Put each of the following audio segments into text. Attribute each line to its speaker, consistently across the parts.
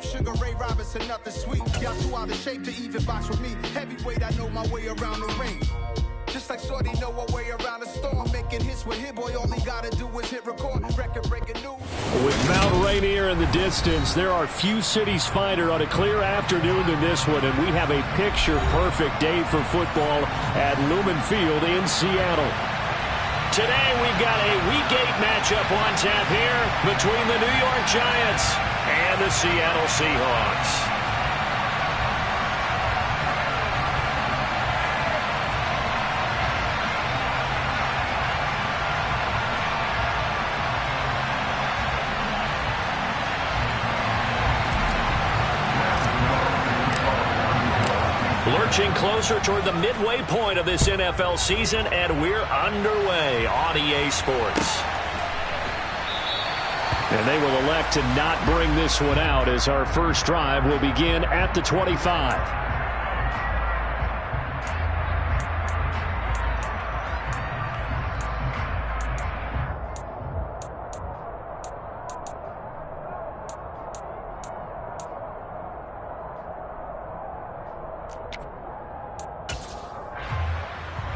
Speaker 1: F. Sugar Ray Robinson, nothing sweet. Y'all too out of shape to even box with me. Heavyweight, I know my way around the ring. Just like Shorty know her way around the storm. Making hits with Hit Boy, all he gotta do is hit record. Record-breaking news.
Speaker 2: With Mount Rainier in the distance, there are few cities finer on a clear afternoon than this one, and we have a picture-perfect day for football at Lumen Field in Seattle. Today we've got a Week 8 matchup on tap here between the New York Giants and the Seattle Seahawks. Lurching closer toward the midway point of this NFL season, and we're underway on EA Sports. And they will elect to not bring this one out as our first drive will begin at the 25.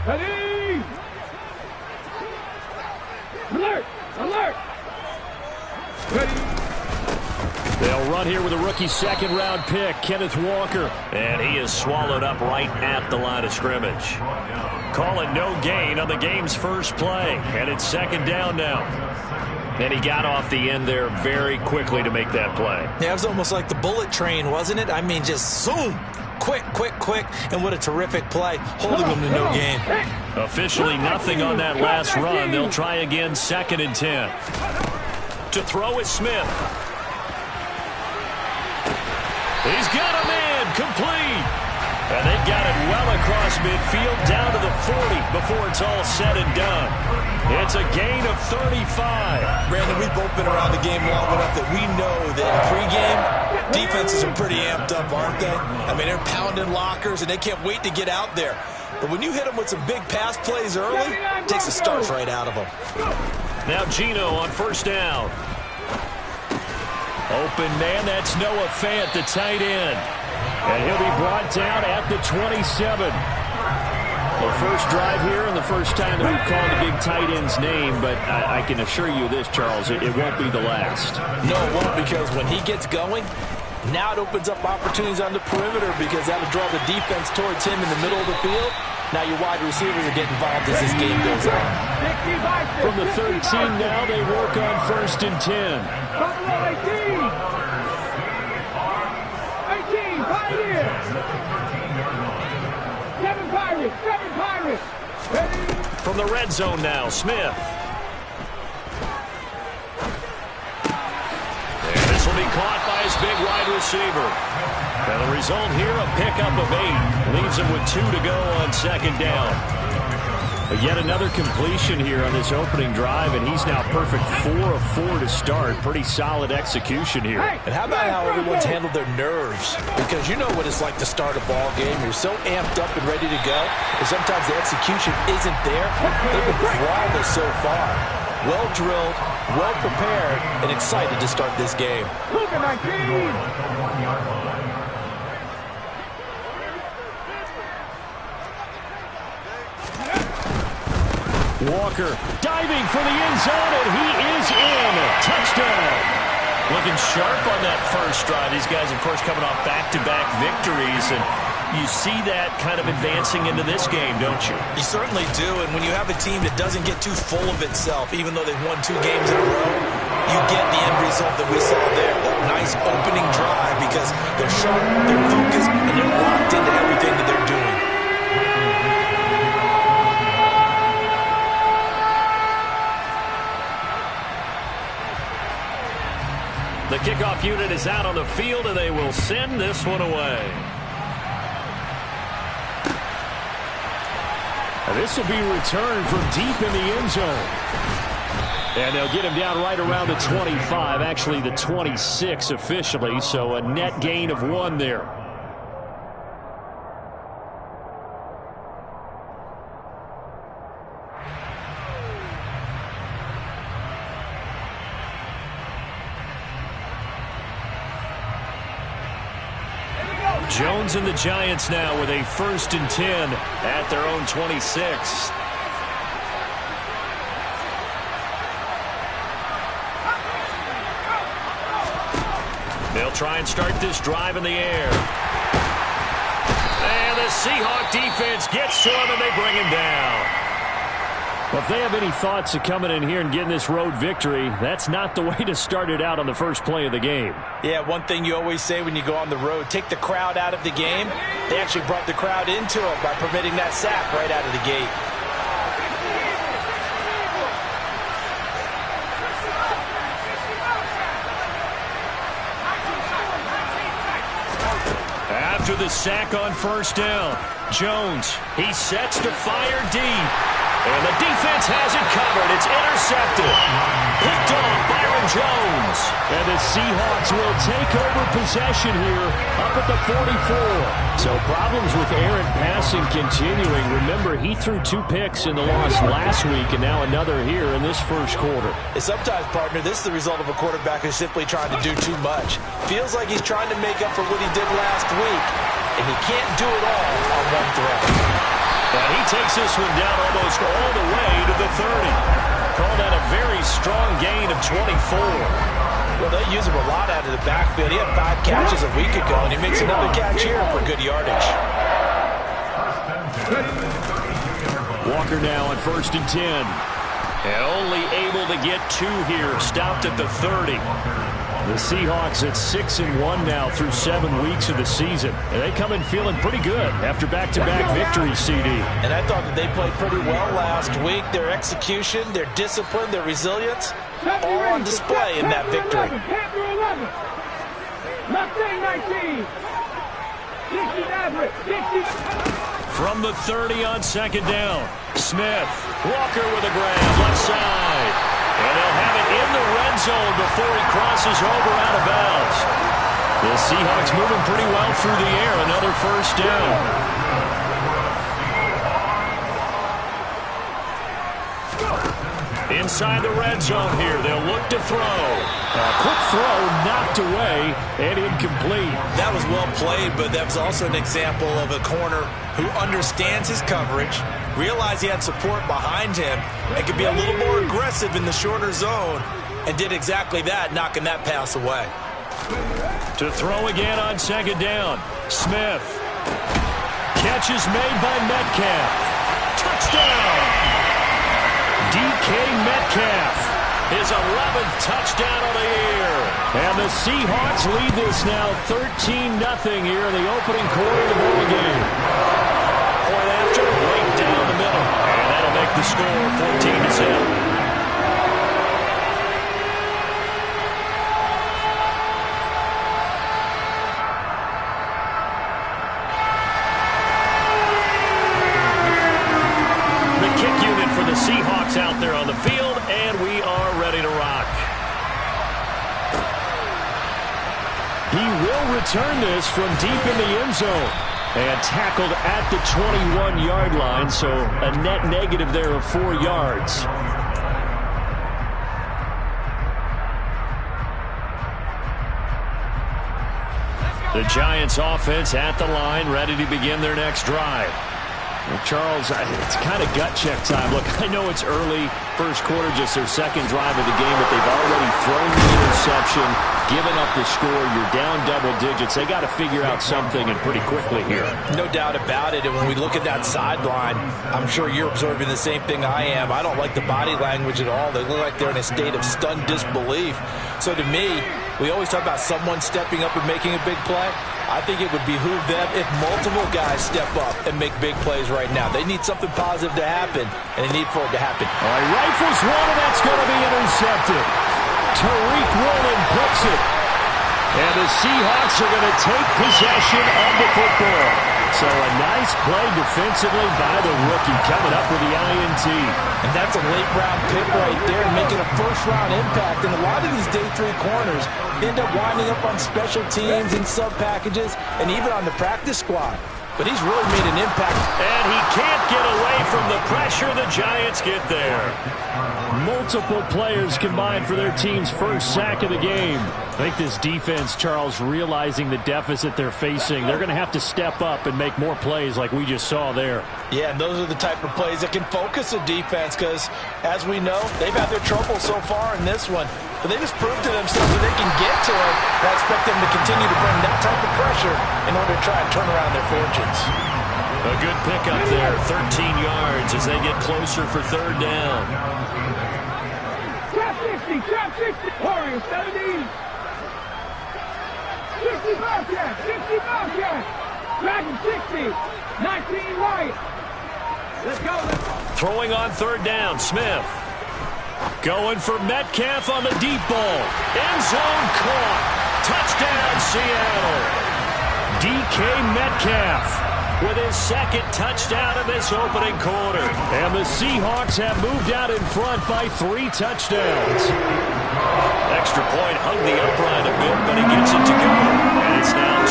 Speaker 3: Ready! Alert! Alert! Ready!
Speaker 2: They'll run here with a rookie second-round pick, Kenneth Walker. And he is swallowed up right at the line of scrimmage. Calling no gain on the game's first play. And it's second down now. And he got off the end there very quickly to make that play.
Speaker 4: Yeah, it was almost like the bullet train, wasn't it? I mean, just zoom! Quick, quick, quick, and what a terrific play, holding them to no gain.
Speaker 2: Officially nothing on that last run. They'll try again, 2nd and 10. To throw is Smith. He's got a man, complete. And they've got it well across midfield, down to the 40 before it's all said and done. It's a gain of 35.
Speaker 4: Brandon, we've both been around the game long enough that we know that in pregame, defenses are pretty amped up, aren't they? I mean, they're pounding lockers, and they can't wait to get out there. But when you hit them with some big pass plays early, it takes the starch right out of them.
Speaker 2: Now Geno on first down. Open man, that's Noah Fant, the tight end. And he'll be brought down at the 27. Well, first drive here and the first time that we've called a big tight end's name, but I can assure you this, Charles, it won't be the last.
Speaker 4: No, it won't, because when he gets going, now it opens up opportunities on the perimeter because that'll draw the defense towards him in the middle of the field. Now your wide receivers are getting involved as this game goes on.
Speaker 2: From the 13 now, they work on 1st and 10.
Speaker 3: 18, Pioneers! 7 Pirates! 7 Pirates! Ready?
Speaker 2: From the red zone now, Smith. And this will be caught by his big wide receiver. And the result here, a pickup of 8. Leaves him with 2 to go on 2nd down. But yet another completion here on this opening drive, and he's now perfect 4 of 4 to start. Pretty solid execution here.
Speaker 4: And how about how everyone's handled their nerves? Because you know what it's like to start a ball game. You're so amped up and ready to go, and sometimes the execution isn't there. They've been flawless so far. Well drilled, well prepared, and excited to start this game.
Speaker 3: Look at 19!
Speaker 2: Walker diving for the end zone, and he is in. Touchdown. Looking sharp on that first drive. These guys, of course, coming off back-to-back victories, and you see that kind of advancing into this game, don't you?
Speaker 4: You certainly do, and when you have a team that doesn't get too full of itself, even though they've won 2 games in a row, you get the end result that we saw there, that nice opening drive, because they're sharp, they're focused, and they're locked into everything that they're doing.
Speaker 2: The kickoff unit is out on the field, and they will send this one away. And this will be returned from deep in the end zone. And they'll get him down right around the 25, actually the 26 officially, so a net gain of 1 there. Jones and the Giants now with a 1st and 10 at their own 26. They'll try and start this drive in the air. And the Seahawk defense gets to him, and they bring him down. Well, if they have any thoughts of coming in here and getting this road victory, that's not the way to start it out on the first play of the game.
Speaker 4: Yeah, one thing you always say when you go on the road, take the crowd out of the game. They actually brought the crowd into it by permitting that sack right out of the gate.
Speaker 2: After the sack on 1st down, Jones, he sets to fire deep. And the defense has it covered. It's intercepted. Picked off Byron Jones. And the Seahawks will take over possession here up at the 44. So problems with errant passing continuing. Remember, he threw 2 picks in the loss last week and now another here in this first quarter.
Speaker 4: And sometimes, partner, this is the result of a quarterback who's simply trying to do too much. Feels like he's trying to make up for what he did last week, and he can't do it all on one throw.
Speaker 2: And he takes this one down almost all the way to the 30. Call that a very strong gain of 24.
Speaker 4: Well, they use him a lot out of the backfield. He had 5 catches a week ago, and he makes another catch here for good yardage.
Speaker 2: Walker now on 1st and 10. And only able to get 2 here. Stopped at the 30. The Seahawks at 6-1 now through 7 weeks of the season. And they come in feeling pretty good after back-to-back victories, CD.
Speaker 4: And I thought that they played pretty well last week. Their execution, their discipline, their resilience, all on display in that victory.
Speaker 2: From the 30 on 2nd down, Smith. Walker with a grab, left side. And they'll have it in the red zone before he crosses over out of bounds. The Seahawks moving pretty well through the air. Another 1st down. Inside the red zone here. They'll look to throw. A quick throw knocked away and incomplete.
Speaker 4: That was well played, but that was also an example of a corner who understands his coverage, realized he had support behind him, and could be a little more aggressive in the shorter zone, and did exactly that, knocking that pass away.
Speaker 2: To throw again on 2nd down. Smith. Catch is made by Metcalf. Touchdown! DK Metcalf. His 11th touchdown of the year. And the Seahawks lead this now 13-0 here in the opening quarter of the ball game. Point after, right down the middle. And that'll make the score 14-0. Seahawks out there on the field, and we are ready to rock. He will return this from deep in the end zone and tackled at the 21-yard line, so a net negative there of 4 yards. The Giants offense at the line, ready to begin their next drive. Well, Charles, it's kind of gut check time. Look, I know it's early, first quarter, just their 2nd drive of the game, but they've already thrown the interception, given up the score. You're down double digits. They got to figure out something, and pretty quickly here.
Speaker 4: No doubt about it. And when we look at that sideline, I'm sure you're observing the same thing I am. I don't like the body language at all. They look like they're in a state of stunned disbelief. So to me, we always talk about someone stepping up and making a big play. I think it would behoove them if multiple guys step up and make big plays right now. They need something positive to happen, and they need for it to happen.
Speaker 2: All right, rifles one, and that's going to be intercepted. Tariq Woolen picks it. And the Seahawks are going to take possession of the football. So a nice play defensively by the rookie coming up with the INT.
Speaker 4: And that's a late-round pick right there, making a first-round impact. And a lot of these day 3 corners end up winding up on special teams and sub-packages and even on the practice squad. but he's really made an impact.
Speaker 2: And he can't get away from the pressure. The Giants get there. Multiple players combined for their team's first sack of the game. I think this defense, Charles, realizing the deficit they're facing, they're going to have to step up and make more plays like we just saw there.
Speaker 4: Yeah, and those are the type of plays that can focus a defense because, as we know, they've had their trouble so far in this one. But they just proved to themselves that they can get to it. I expect them to continue to bring that type of pressure in order to try and turn around their fortunes.
Speaker 2: A good pickup there, 13 yards as they get closer for third down.
Speaker 3: Trap 60, trap 60. Warriors 70. 60 Bobcat, 60 Bobcat. Dragon 60, 19 right. Let's go, let's go.
Speaker 2: Throwing on third down, Smith. Going for Metcalf on the deep ball. End zone caught. Touchdown, Seattle. DK Metcalf with his second touchdown in this opening quarter. And the Seahawks have moved out in front by 3 touchdowns. Extra point hung the upright a bit, but he gets it to go. And it's now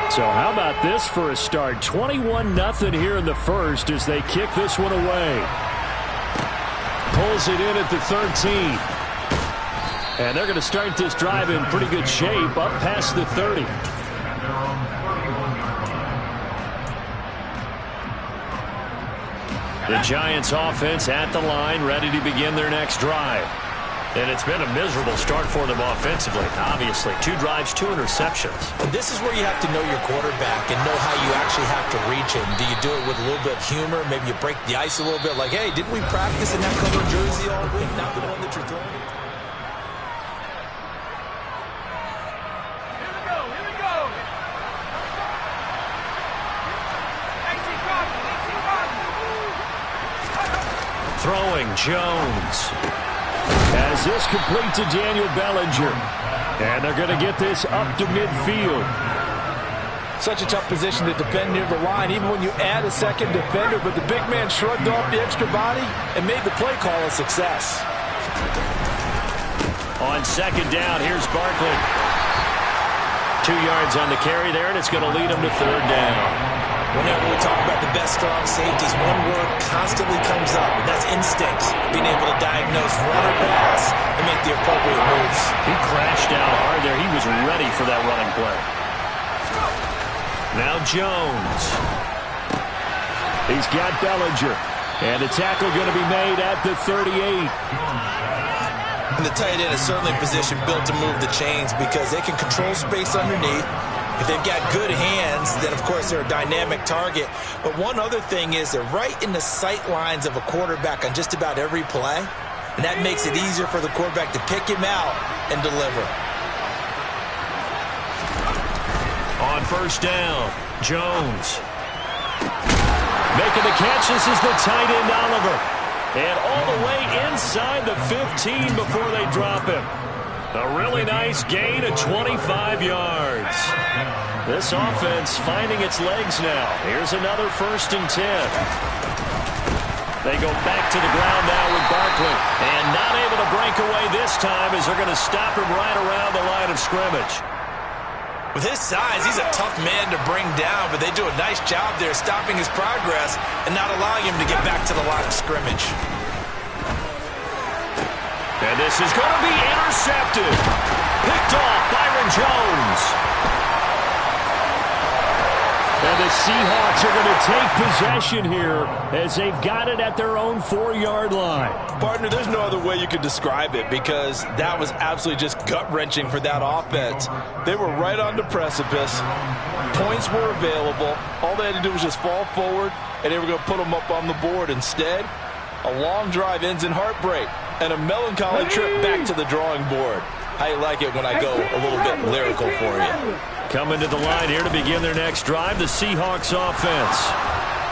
Speaker 2: 21-0. So how about this for a start? 21-0 here in the first as they kick this one away. Pulls it in at the 13. And they're going to start this drive in pretty good shape up past the 30. The Giants offense at the line, ready to begin their next drive. And it's been a miserable start for them offensively, obviously. 2 drives, 2 interceptions.
Speaker 4: And this is where you have to know your quarterback and know how you actually have to reach him. Do you do it with a little bit of humor? Maybe you break the ice a little bit like, hey, didn't we practice in that color jersey all week? Not the one that you're throwing it.
Speaker 2: Throwing Jones. As this complete to Daniel Bellinger. And they're going to get this up to midfield.
Speaker 4: Such a tough position to defend near the line, even when you add a second defender. But the big man shrugged off the extra body and made the play call a success.
Speaker 2: On second down, here's Barkley. 2 yards on the carry there, and it's going to lead him to third down.
Speaker 4: Whenever we talk about the best strong safeties, one word constantly comes up, and that's instincts. Being able to diagnose run or pass and make the appropriate moves.
Speaker 2: He crashed out hard there. He was ready for that running play. Now Jones. He's got Bellinger. And the tackle going to be made at the 38.
Speaker 4: And the tight end is certainly a position built to move the chains because they can control space underneath. If they've got good hands, then, of course, they're a dynamic target. But one other thing is they're right in the sight lines of a quarterback on just about every play. And that makes it easier for the quarterback to pick him out and deliver.
Speaker 2: On first down, Jones. Making the catch, this is the tight end, Oliver. And all the way inside the 15 before they drop him. A really nice gain of 25 yards. This offense finding its legs now. Here's another 1st and 10. They go back to the ground now with Barkley. And not able to break away this time as they're going to stop him right around the line of scrimmage.
Speaker 4: With his size, he's a tough man to bring down, but they do a nice job there stopping his progress and not allowing him to get back to the line of scrimmage.
Speaker 2: And this is going to be intercepted. Picked off Byron Jones. And the Seahawks are going to take possession here as they've got it at their own 4-yard line.
Speaker 4: Partner, there's no other way you could describe it because that was absolutely just gut-wrenching for that offense. They were right on the precipice. Points were available. All they had to do was just fall forward, and they were going to put them up on the board. Instead, a long drive ends in heartbreak and a melancholy trip back to the drawing board. I like it when I go a little bit lyrical for you.
Speaker 2: Coming to the line here to begin their next drive, the Seahawks offense.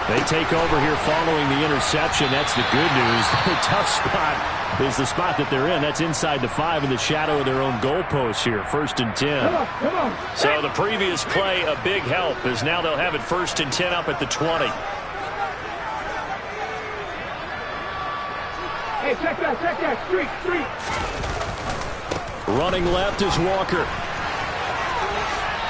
Speaker 2: They take over here following the interception. That's the good news. The tough spot is the spot that they're in. That's inside the 5 in the shadow of their own goalpost here. 1st and 10. So the previous play, a big help, as now they'll have it 1st and 10 up at the 20.
Speaker 3: Hey, check that, street.
Speaker 2: Running left is Walker.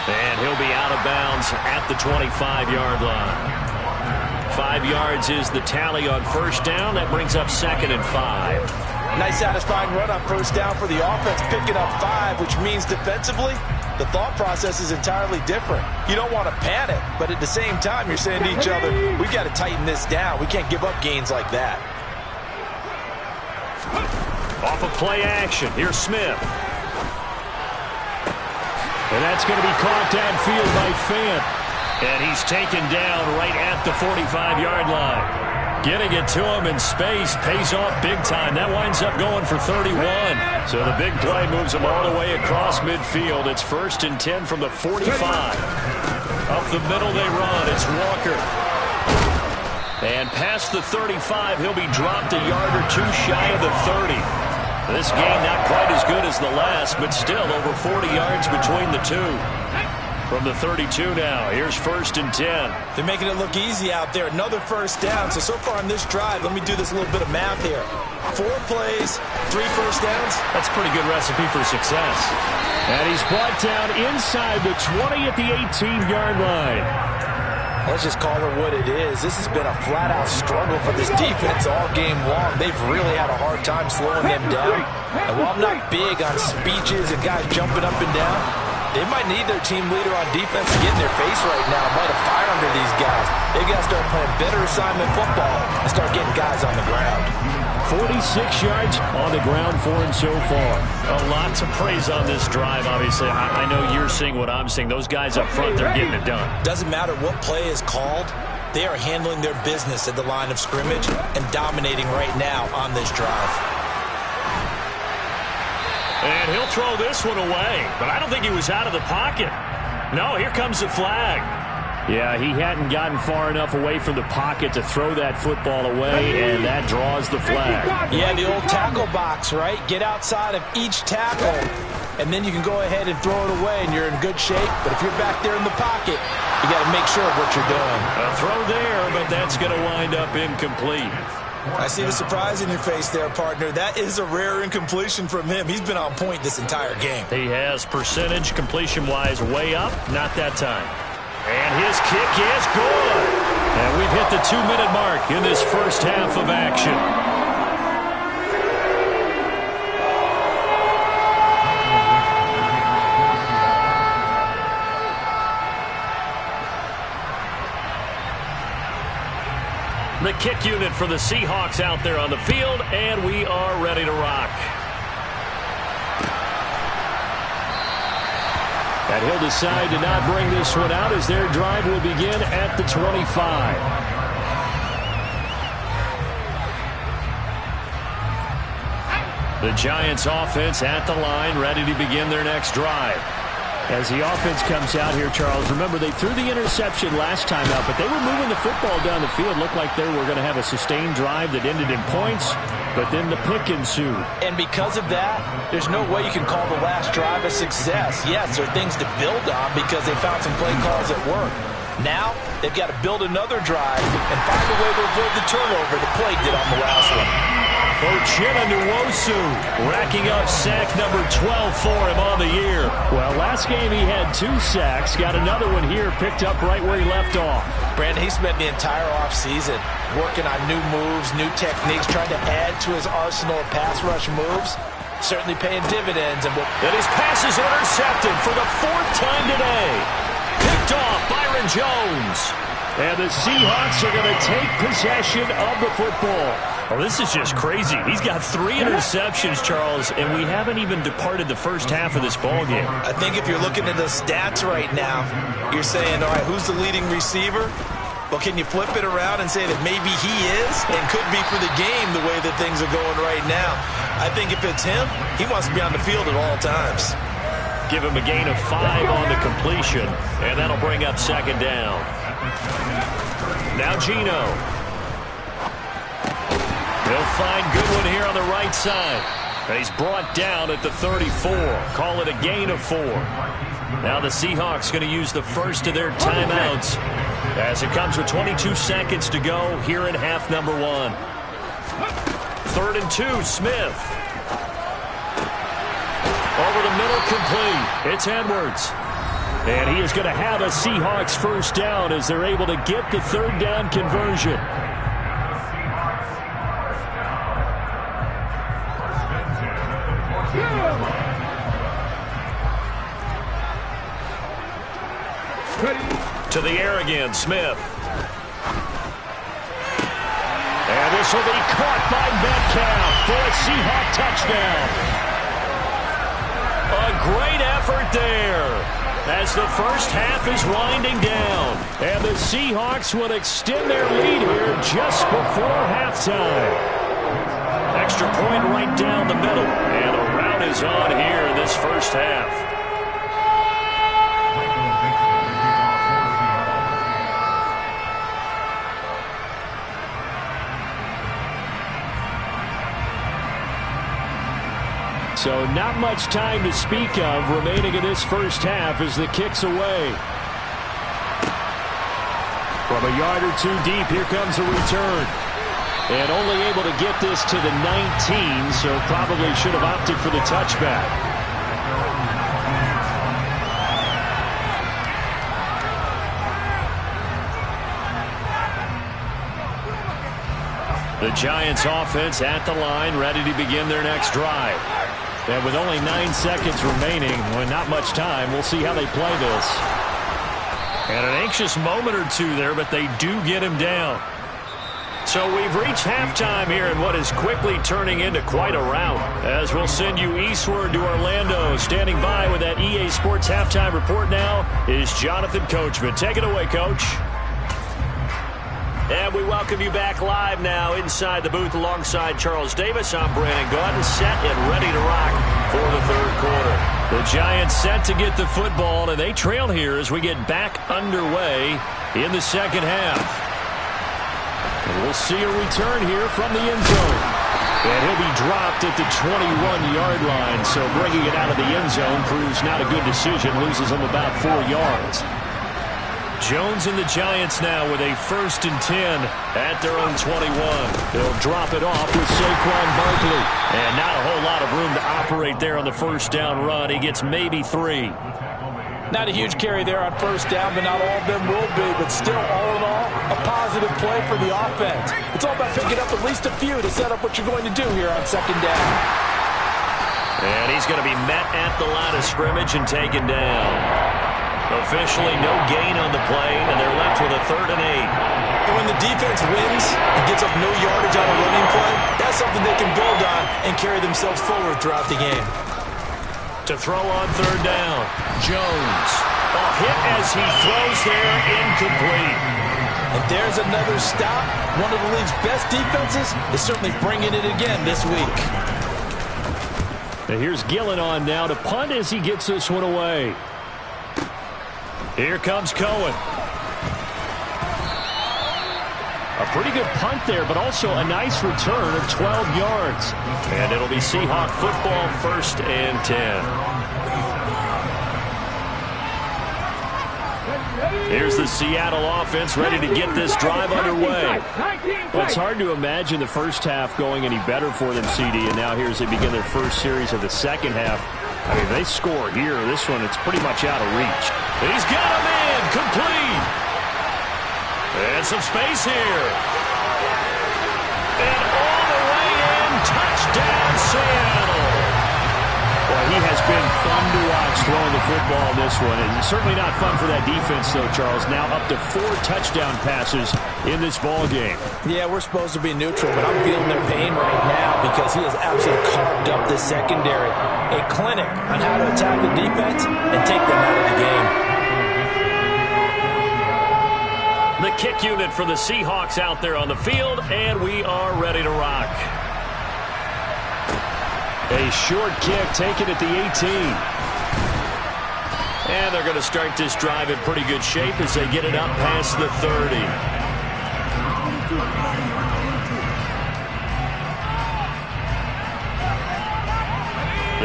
Speaker 2: And he'll be out of bounds at the 25-yard line. 5 yards is the tally on first down. That brings up 2nd and 5.
Speaker 4: Nice satisfying run on first down for the offense, picking up 5, which means defensively, the thought process is entirely different. You don't want to panic, but at the same time, you're saying to each other, we've got to tighten this down. We can't give up gains like that.
Speaker 2: Off of play action, here's Smith. And that's going to be caught downfield by Fant. And he's taken down right at the 45-yard line. Getting it to him in space pays off big time. That winds up going for 31. So the big play moves him all the way across midfield. It's 1st and 10 from the 45. Up the middle they run. It's Walker. And past the 35, he'll be dropped a yard or two shy of the 30. This game not quite as good as the last, but still over 40 yards between the two. From the 32 now, here's 1st and 10.
Speaker 4: They're making it look easy out there. Another first down. So far on this drive, let me do this little bit of math here. 4 plays, 3 first downs.
Speaker 2: That's a pretty good recipe for success. And he's brought down inside the 20 at the 18-yard line.
Speaker 4: Let's just call it what it is. This has been a flat-out struggle for this defense all game long. They've really had a hard time slowing them down. And while I'm not big on speeches and guys jumping up and down, they might need their team leader on defense to get in their face right now, light a fire under these guys. They've got to start playing better assignment football and start getting guys on the ground.
Speaker 2: 46 yards on the ground for him so far. A lot to praise on this drive, obviously. I know you're seeing what I'm seeing. Those guys up front, they're getting it done.
Speaker 4: Doesn't matter what play is called. They are handling their business at the line of scrimmage and dominating right now on this drive.
Speaker 2: And he'll throw this one away, but I don't think he was out of the pocket. No, here comes the flag. Yeah, he hadn't gotten far enough away from the pocket to throw that football away, and that draws the flag.
Speaker 4: Yeah, the old tackle box, right? Get outside of each tackle, and then you can go ahead and throw it away, and you're in good shape. But if you're back there in the pocket, you got to make sure of what you're doing.
Speaker 2: A throw there, but that's going to wind up incomplete.
Speaker 4: I see the surprise in your face there, partner. That is a rare incompletion from him. He's been on point this entire game.
Speaker 2: He has percentage completion-wise way up. Not that time. And his kick is good. And we've hit the 2-minute mark in this first half of action. The kick unit for the Seahawks out there on the field, and we are ready to rock. And he'll decide to not bring this one out as their drive will begin at the 25. The Giants offense at the line, ready to begin their next drive. As the offense comes out here, Charles, remember they threw the interception last time out, but they were moving the football down the field. Looked like they were going to have a sustained drive that ended in points, but then the pick ensued.
Speaker 4: And because of that, there's no way you can call the last drive a success. Yes, there are things to build on because they found some play calls at work. Now, they've got to build another drive and find a way to avoid the turnover the play did on the last one.
Speaker 2: Uchenna Nwosu racking up sack number 12 for him on the year. Well, last game he had 2 sacks. Got another one here, picked up right where he left off.
Speaker 4: Brandon, he spent the entire offseason working on new moves, new techniques, trying to add to his arsenal of pass rush moves. Certainly paying dividends. And
Speaker 2: his pass is intercepted for the 4th time today. Picked off Byron Jones. And the Seahawks are going to take possession of the football. Oh, this is just crazy. He's got 3 interceptions, Charles, and we haven't even departed the first half of this ballgame.
Speaker 4: I think if you're looking at the stats right now, you're saying, all right, who's the leading receiver? Well, can you flip it around and say that maybe he is and could be for the game the way that things are going right now? I think if it's him, he wants to be on the field at all times.
Speaker 2: Give him a gain of 5 on the completion, and that'll bring up 2nd down. Now Geno. He'll find Goodwin here on the right side. And he's brought down at the 34. Call it a gain of 4. Now the Seahawks going to use the first of their timeouts as it comes with 22 seconds to go here in half number 1. 3rd and 2, Smith. Over the middle, complete. It's Edwards. And he is going to have a Seahawks first down as they're able to get the third down conversion. To the air again, Smith. And this will be caught by Metcalf for a Seahawk touchdown. A great effort there as the first half is winding down. And the Seahawks will extend their lead here just before halftime. Extra point right down the middle. And a rout is on here in this first half. So not much time to speak of remaining in this first half as the kick's away. From a yard or two deep, here comes a return. And only able to get this to the 19, so probably should have opted for the touchback. The Giants offense at the line, ready to begin their next drive. And with only 9 seconds remaining, well, not much time, we'll see how they play this. And an anxious moment or two there, but they do get him down. So we've reached halftime here in what is quickly turning into quite a rout, as we'll send you eastward to Orlando. Standing by with that EA Sports halftime report now is Jonathan Coachman. Take it away, Coach. And we welcome you back live now inside the booth alongside Charles Davis. I'm Brandon Gaudin, set and ready to rock for the third quarter. The Giants set to get the football, and they trail here as we get back underway in the second half. And we'll see a return here from the end zone. And he'll be dropped at the 21-yard line, so bringing it out of the end zone proves not a good decision, loses him about 4 yards. Jones and the Giants now with a 1st and 10 at their own 21. They'll drop it off with Saquon Barkley. And not a whole lot of room to operate there on the first down run. He gets maybe 3.
Speaker 4: Not a huge carry there on first down, but not all of them will be. But still, all in all, a positive play for the offense. It's all about picking up at least a few to set up what you're going to do here on second down.
Speaker 2: And he's going to be met at the line of scrimmage and taken down. Officially no gain on the play, and they're left with a 3rd and 8.
Speaker 4: And when the defense wins and gets up no yardage on a running play, that's something they can build on and carry themselves forward throughout the game.
Speaker 2: To throw on 3rd down, Jones. A hit as he throws there, incomplete.
Speaker 4: And there's another stop. One of the league's best defenses is certainly bringing it again this week.
Speaker 2: And here's Gillen on now to punt as he gets this one away. Here comes Cohen. A pretty good punt there, but also a nice return of 12 yards. And it'll be Seahawk football, 1st and 10. Here's the Seattle offense ready to get this drive underway. Well, it's hard to imagine the first half going any better for them, CD, and now here as they begin their first series of the second half. I mean, they score here. This one, it's pretty much out of reach. He's got him in, complete. And some space here. And all the way in, touchdown Seattle. Well, he has been fun to watch throwing the football in this one. It's certainly not fun for that defense, though, Charles. Now up to 4 touchdown passes in this ball game.
Speaker 4: Yeah, we're supposed to be neutral, but I'm feeling their pain right now because he has absolutely carved up the secondary. A clinic on how to attack the defense and take them out of the game.
Speaker 2: The kick unit for the Seahawks out there on the field, and we are ready to rock. A short kick taken at the 18. And they're going to start this drive in pretty good shape as they get it up past the 30.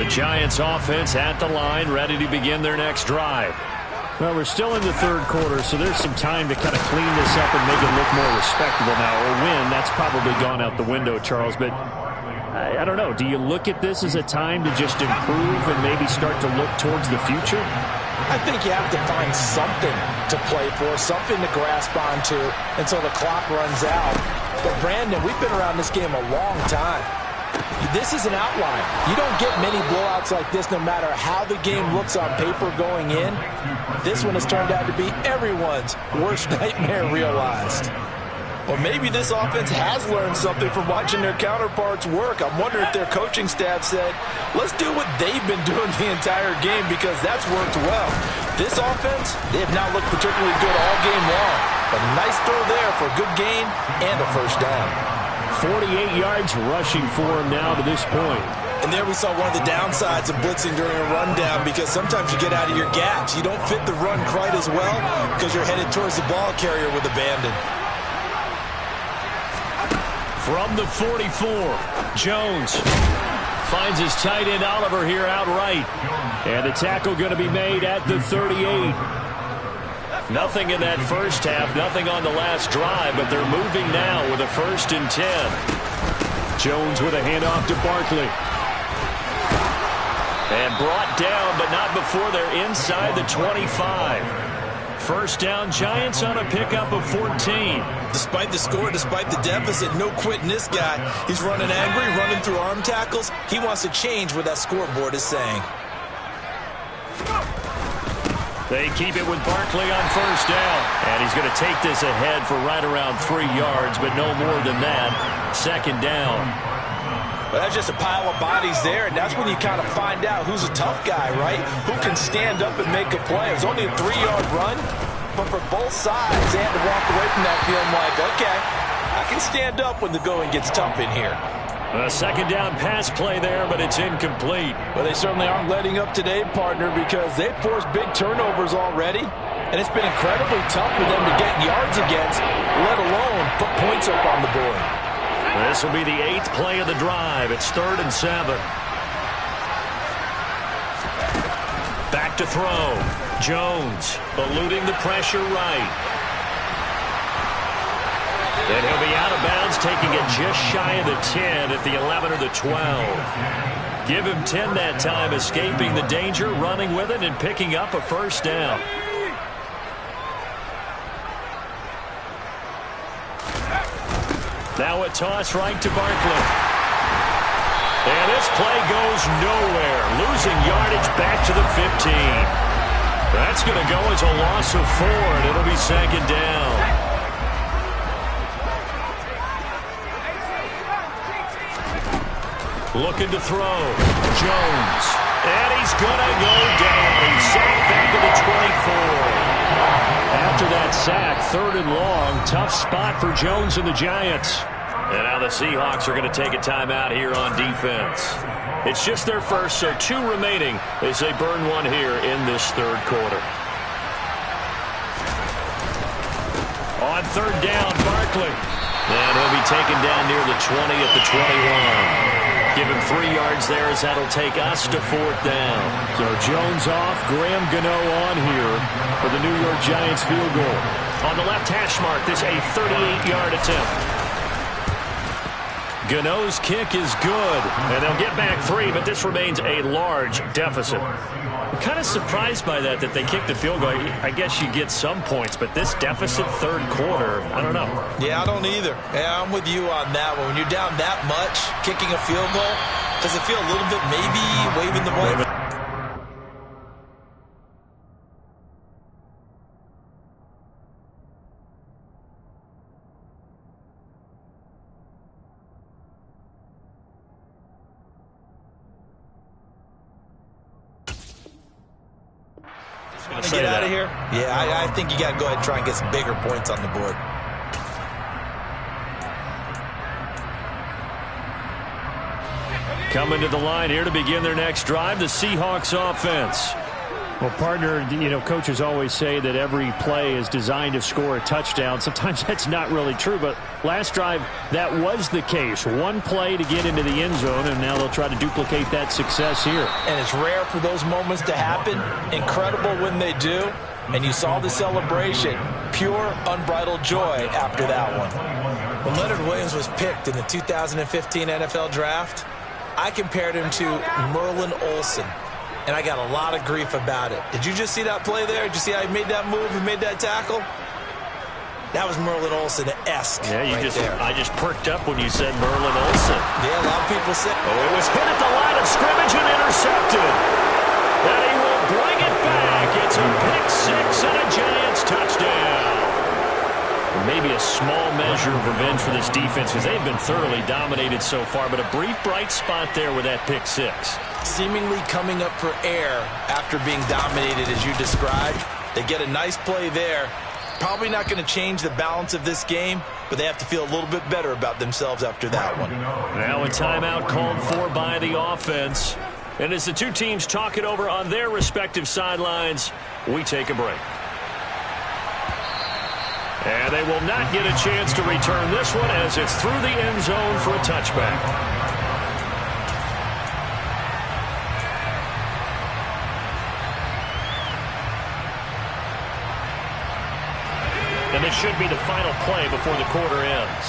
Speaker 2: The Giants offense at the line, ready to begin their next drive. Well, we're still in the third quarter, so there's some time to kind of clean this up and make it look more respectable now. Or win, that's probably gone out the window, Charles. But I don't know. Do you look at this as a time to just improve and maybe start to look towards the future?
Speaker 4: I think you have to find something to play for, something to grasp onto until the clock runs out. But, Brandon, we've been around this game a long time. This is an outlier. You don't get many blowouts like this no matter how the game looks on paper going in. This one has turned out to be everyone's worst nightmare realized. Well, maybe this offense has learned something from watching their counterparts work. I'm wondering if their coaching staff said, let's do what they've been doing the entire game because that's worked well. This offense, they have not looked particularly good all game long. But a nice throw there for a good gain and a first down.
Speaker 2: 48 yards rushing for him now to this point.
Speaker 4: And there we saw one of the downsides of blitzing during a rundown because sometimes you get out of your gaps. You don't fit the run quite as well because you're headed towards the ball carrier with abandon.
Speaker 2: From the 44, Jones finds his tight end Oliver here outright. And the tackle going to be made at the 38. Nothing in that first half, nothing on the last drive, but they're moving now with a 1st and 10. Jones with a handoff to Barkley. And brought down, but not before they're inside the 25. First down, Giants on a pickup of 14.
Speaker 4: Despite the score, despite the deficit, no quitting this guy. He's running angry, running through arm tackles. He wants to change what that scoreboard is saying.
Speaker 2: They keep it with Barkley on first down. And he's going to take this ahead for right around 3 yards, but no more than that. Second down.
Speaker 4: But that's just a pile of bodies there, and that's when you kind of find out who's a tough guy, right? Who can stand up and make a play. It was only a 3-yard run, but for both sides, they had to walk away from that feeling like, okay, I can stand up when the going gets tough in here.
Speaker 2: A second down pass play there, but it's incomplete.
Speaker 4: Well, they certainly aren't letting up today, partner, because they've forced big turnovers already, and it's been incredibly tough for them to get yards against, let alone put points up on the board.
Speaker 2: This will be the 8th play of the drive. It's 3rd and 7. Back to throw. Jones eluding the pressure right. Then he'll be out of bounds, taking it just shy of the 10 at the 11 or the 12. Give him 10 that time, escaping the danger, running with it, and picking up a first down. Now a toss right to Barkley. And this play goes nowhere. Losing yardage back to the 15. That's going to go as a loss of 4, and it'll be second down. Looking to throw. Jones. And he's going to go down. He's sacked back to the 24. After that sack, 3rd and long. Tough spot for Jones and the Giants. And now the Seahawks are going to take a timeout here on defense. It's just their first, so 2 remaining as they burn one here in this 3rd quarter. On 3rd down, Barkley. And he'll be taken down near the 20 at the 21. Give him 3 yards there as that'll take us to 4th down. So Jones off, Graham Gano on here for the New York Giants field goal. On the left hash mark, this a 38-yard attempt. Gano's kick is good, and they'll get back 3, but this remains a large deficit. I'm kind of surprised by that they kicked the field goal. I guess you get some points, but this deficit 3rd quarter, I don't know.
Speaker 4: Yeah, I don't either. Yeah, I'm with you on that one. When you're down that much, kicking a field goal, does it feel a little bit maybe waving the ball? Get out of here? Yeah, I think you got to go ahead and try and get some bigger points on the board.
Speaker 2: Coming to the line here to begin their next drive, the Seahawks offense. Well, partner, coaches always say that every play is designed to score a touchdown. Sometimes that's not really true, but last drive, that was the case. 1 play to get into the end zone, and now they'll try to duplicate that success here.
Speaker 4: And it's rare for those moments to happen. Incredible when they do. And you saw the celebration. Pure, unbridled joy after that one. When Leonard Williams was picked in the 2015 NFL Draft, I compared him to Merlin Olsen. and I got a lot of grief about it. Did you just see that play there? Did you see how he made that move and made that tackle? That was Merlin Olsen-esque.
Speaker 2: Yeah, I just perked up when you said Merlin Olsen.
Speaker 4: Yeah, a lot of people said.
Speaker 2: Oh, it was hit at the line of scrimmage and intercepted. And he will bring it back. It's a pick six and a Giants touchdown. Maybe a small measure of revenge for this defense because they've been thoroughly dominated so far, but a brief bright spot there with that pick six.
Speaker 4: Seemingly coming up for air after being dominated as you described. They get a nice play there. Probably not going to change the balance of this game, but they have to feel a little bit better about themselves after that one.
Speaker 2: Now a timeout called for by the offense. And as the two teams talk it over on their respective sidelines, we take a break. And they will not get a chance to return this one as it's through the end zone for a touchback. And this should be the final play before the quarter ends.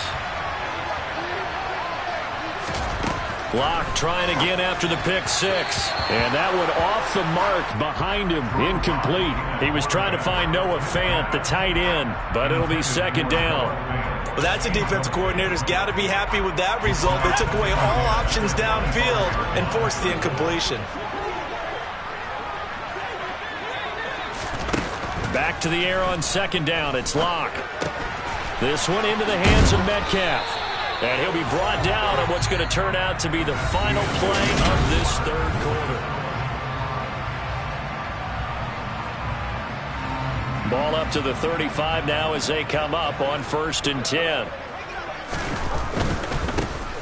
Speaker 2: Locke trying again after the pick six. And that one off the mark behind him. Incomplete. He was trying to find Noah Fant, the tight end, but it'll be second down.
Speaker 4: Well, that's a defensive coordinator's got to be happy with that result. They took away all options downfield and forced the incompletion.
Speaker 2: Back to the air on second down. It's Locke. This one into the hands of Metcalf. And he'll be brought down on what's going to turn out to be the final play of this third quarter. Ball up to the 35 now as they come up on 1st and 10.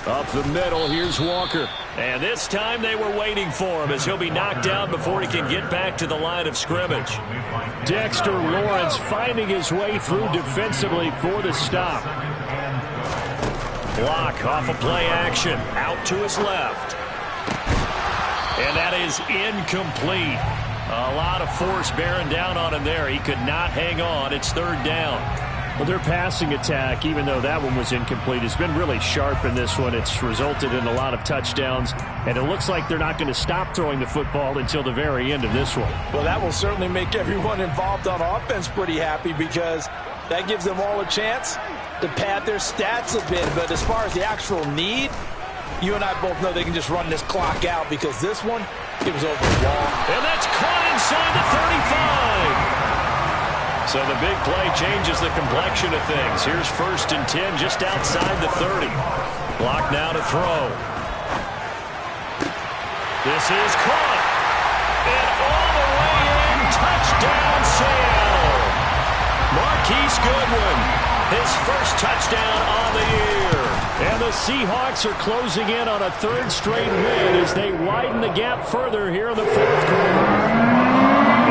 Speaker 2: Up the middle, here's Walker. And this time they were waiting for him as he'll be knocked down before he can get back to the line of scrimmage. Dexter Lawrence finding his way through defensively for the stop. Block off a play action. Out to his left. And that is incomplete. A lot of force bearing down on him there. He could not hang on. It's third down. Well, their passing attack, even though that one was incomplete, has been really sharp in this one. It's resulted in a lot of touchdowns, and it looks like they're not going to stop throwing the football until the very end of this one.
Speaker 4: Well, that will certainly make everyone involved on offense pretty happy because that gives them all a chance to pad their stats a bit. But as far as the actual need, you and I both know they can just run this clock out because this one, it was over the wall.
Speaker 2: And that's caught inside the 35. So the big play changes the complexion of things. Here's 1st and 10 just outside the 30. Block now to throw. This is caught. And all the way in. Touchdown, Seattle. Marquise Goodwin. His first touchdown on the year. And the Seahawks are closing in on a third straight win as they widen the gap further here in the fourth quarter.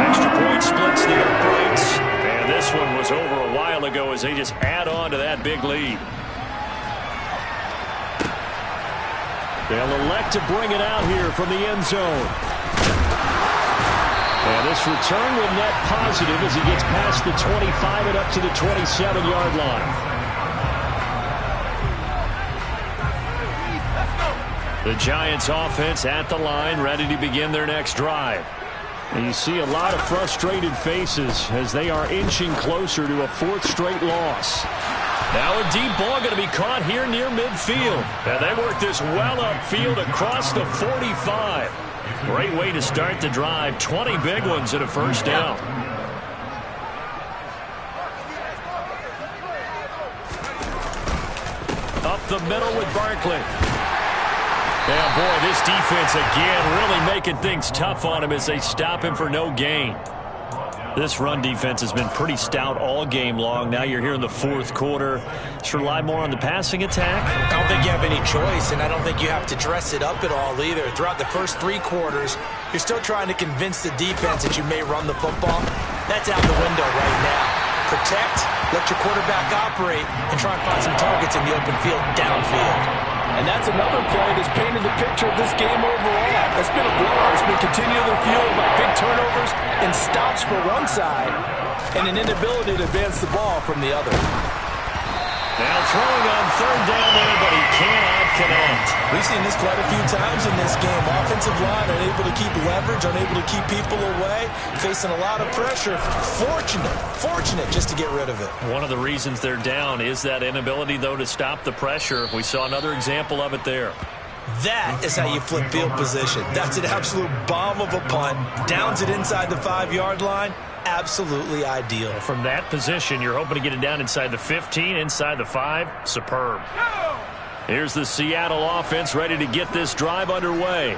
Speaker 2: Extra point splits the uprights. And this one was over a while ago as they just add on to that big lead. They'll elect to bring it out here from the end zone. And this return will net positive as he gets past the 25 and up to the 27-yard line. The Giants offense at the line, ready to begin their next drive. And you see a lot of frustrated faces as they are inching closer to a fourth straight loss. Now a deep ball going to be caught here near midfield. And they work this well upfield across the 45. Great way to start the drive. 20 big ones at a first down. Up the middle with Barkley. Yeah, boy, this defense again really making things tough on him as they stop him for no gain. This run defense has been pretty stout all game long. Now you're here in the fourth quarter. Should rely more on the passing attack?
Speaker 4: I don't think you have any choice, and I don't think you have to dress it up at all either. Throughout the first 3 quarters, you're still trying to convince the defense that you may run the football. That's out the window right now. Protect, let your quarterback operate, and try and find some targets in the open field downfield.
Speaker 5: And that's another play that's painted the picture of this game overall. It's been a blowout. It's been continually fueled by big turnovers and stops for one side and an inability to advance the ball from the other.
Speaker 2: Now throwing on third down there, but he cannot connect.
Speaker 4: We've seen this quite a few times in this game. Offensive line unable to keep leverage, unable to keep people away, facing a lot of pressure. Fortunate just to get rid of it.
Speaker 2: One of the reasons they're down is that inability, though, to stop the pressure. We saw another example of it there.
Speaker 4: That is how you flip field position. That's an absolute bomb of a punt. Downs it inside the 5-yard line. Absolutely ideal.
Speaker 2: From that position, you're hoping to get it down inside the 15, inside the 5. Superb. Here's the Seattle offense ready to get this drive underway.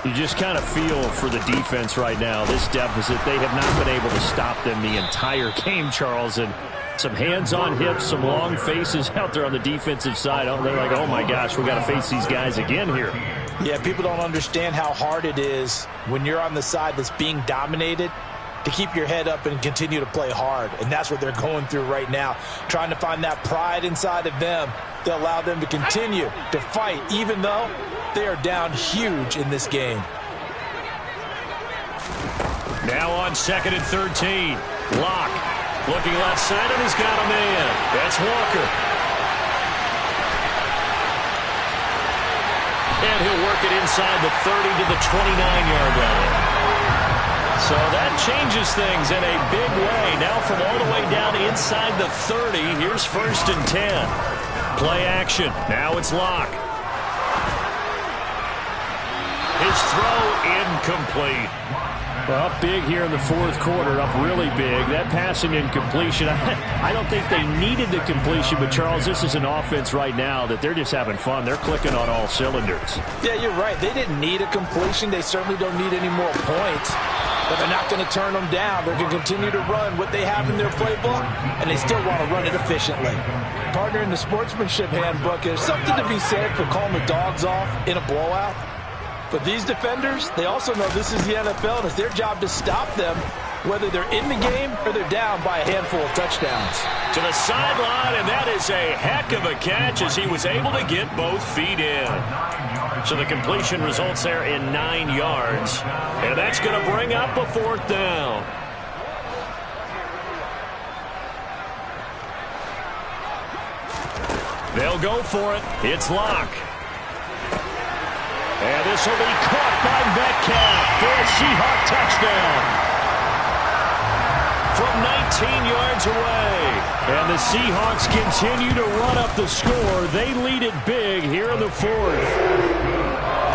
Speaker 2: You just kind of feel for the defense right now. This deficit, they have not been able to stop them the entire game, Charles. And some hands on hips, some long faces out there on the defensive side. Oh, they're like, oh my gosh, we got to face these guys again here.
Speaker 4: Yeah, people don't understand how hard it is when you're on the side that's being dominated to keep your head up and continue to play hard. And that's what they're going through right now, trying to find that pride inside of them to allow them to continue to fight, even though they are down huge in this game.
Speaker 2: Now on 2nd and 13. Locke looking left side, and he's got a man. That's Walker. And he'll work it inside the 30 to the 29-yard line. So that changes things in a big way. Now from all the way down inside the 30, here's 1st and 10. Play action. Now it's Locke. His throw incomplete. Well, up big here in the 4th quarter, up really big. That passing incompletion, I don't think they needed the completion, but Charles, this is an offense right now that they're just having fun. They're clicking on all cylinders.
Speaker 4: Yeah, you're right. They didn't need a completion. They certainly don't need any more points. But they're not going to turn them down. They're going to continue to run what they have in their playbook, and they still want to run it efficiently. Partner, in the sportsmanship handbook, there's something to be said for calling the dogs off in a blowout. But these defenders, they also know this is the NFL, and it's their job to stop them, whether they're in the game or they're down by a handful of touchdowns.
Speaker 2: To the sideline, and that is a heck of a catch as he was able to get both feet in. So the completion results there in 9 yards. And that's going to bring up a 4th down. They'll go for it. It's Locke. And this will be caught by Metcalf for a Seahawk touchdown. From 19 yards away. And the Seahawks continue to run up the score. They lead it big here in the 4th.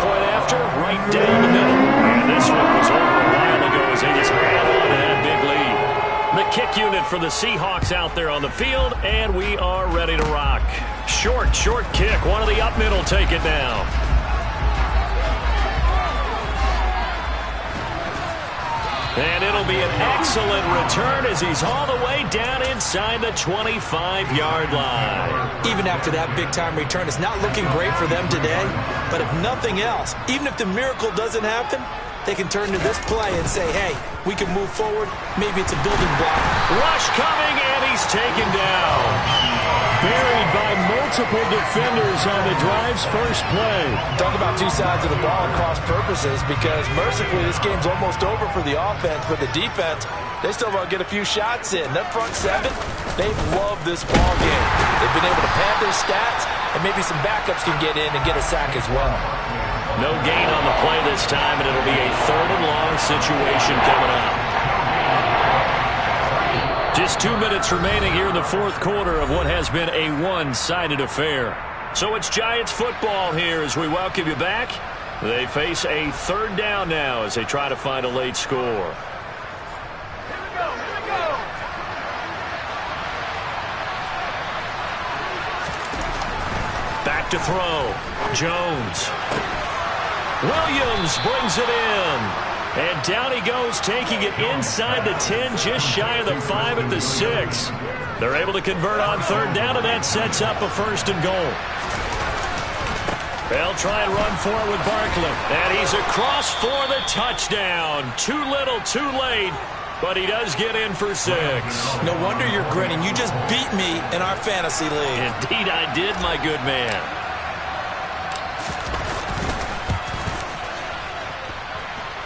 Speaker 2: Point after, right down the middle. And this one was over a while ago as they just ran on and had a big lead. The kick unit for the Seahawks out there on the field, and we are ready to rock. Short kick. One of the up middle take it down. And it'll be an excellent return as he's all the way down inside the 25-yard line.
Speaker 4: Even after that big-time return, it's not looking great for them today. But if nothing else, even if the miracle doesn't happen, they can turn to this play and say, hey, we can move forward. Maybe it's a building block.
Speaker 2: Rush coming, and he's taken down. Buried by multiple defenders on the drive's first play.
Speaker 4: Talk about two sides of the ball at cross purposes, because mercifully this game's almost over for the offense, but the defense, they still want to get a few shots in. That front 7, they've loved this ball game. They've been able to pad their stats, and maybe some backups can get in and get a sack as well.
Speaker 2: No gain on the play this time, and it'll be a 3rd and long situation coming up. Just 2 minutes remaining here in the 4th quarter of what has been a one-sided affair. So it's Giants football here as we welcome you back. They face a 3rd down now as they try to find a late score.
Speaker 3: Here we go.
Speaker 2: Back to throw. Jones. Williams brings it in. And down he goes, taking it inside the 10, just shy of the 5 at the 6. They're able to convert on 3rd down, and that sets up a 1st and goal. They'll try and run for it with Barkley. And he's across for the touchdown. Too little, too late, but he does get in for 6.
Speaker 4: No wonder you're grinning. You just beat me in our fantasy league.
Speaker 2: Indeed I did, my good man.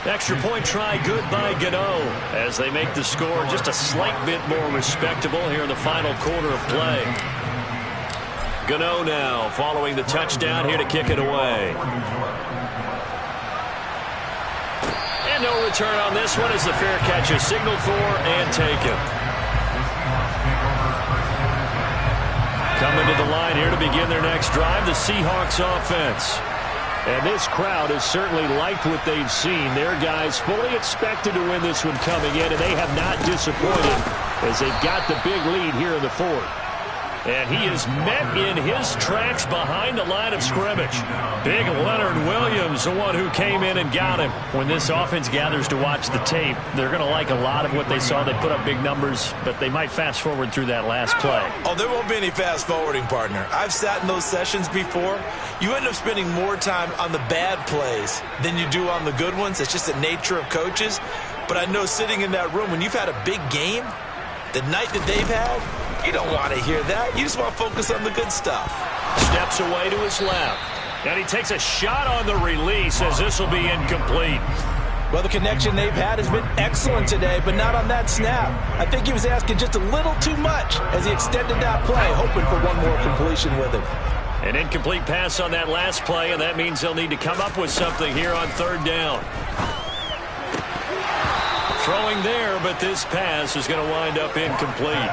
Speaker 2: Extra point try good by Gano as they make the score just a slight bit more respectable here in the final quarter of play. Gano now following the touchdown here to kick it away. And no return on this one as the fair catch is signaled for and taken. Coming to the line here to begin their next drive, the Seahawks offense. And this crowd has certainly liked what they've seen. Their guys fully expected to win this one coming in, and they have not disappointed as they've got the big lead here in the fourth. And he is met in his tracks behind the line of scrimmage. Big Leonard Williams, the one who came in and got him. When this offense gathers to watch the tape, they're going to like a lot of what they saw. They put up big numbers, but they might fast forward through that last play.
Speaker 4: Oh, there won't be any fast forwarding, partner. I've sat in those sessions before. You end up spending more time on the bad plays than you do on the good ones. It's just the nature of coaches. But I know sitting in that room, when you've had a big game, the night that they've had, you don't want to hear that. You just want to focus on the good stuff.
Speaker 2: Steps away to his left. And he takes a shot on the release as this will be incomplete.
Speaker 4: Well, the connection they've had has been excellent today, but not on that snap. I think he was asking just a little too much as he extended that play, hoping for one more completion with him.
Speaker 2: An incomplete pass on that last play, and that means they'll need to come up with something here on third down. Throwing there, but this pass is going to wind up incomplete.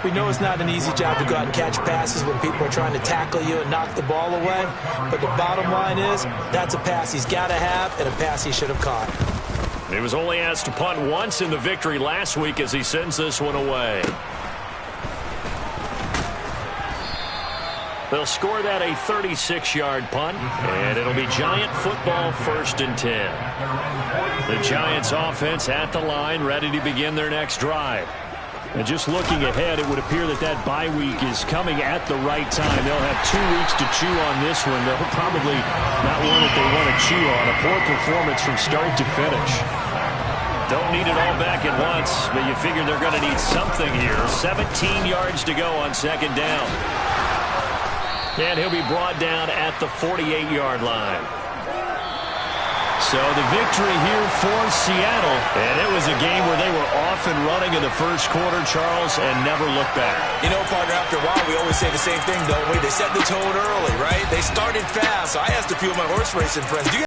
Speaker 4: We know it's not an easy job to go out and catch passes when people are trying to tackle you and knock the ball away. But the bottom line is, that's a pass he's got to have and a pass he should have caught.
Speaker 2: He was only asked to punt once in the victory last week as he sends this one away. They'll score that a 36-yard punt, and it'll be Giant football 1st and 10. The Giants offense at the line, ready to begin their next drive. And just looking ahead, it would appear that that bye week is coming at the right time. They'll have 2 weeks to chew on this one. They'll probably not one that they want to chew on. A poor performance from start to finish. Don't need it all back at once, but you figure they're going to need something here. 17 yards to go on 2nd down. And he'll be brought down at the 48-yard line. So the victory here for Seattle. And it was a game where they were off and running in the first quarter, Charles, and never looked back.
Speaker 4: You know, partner, after a while, we always say the same thing, don't we? They set the tone early, right? They started fast. So I asked a few of my horse racing friends, do you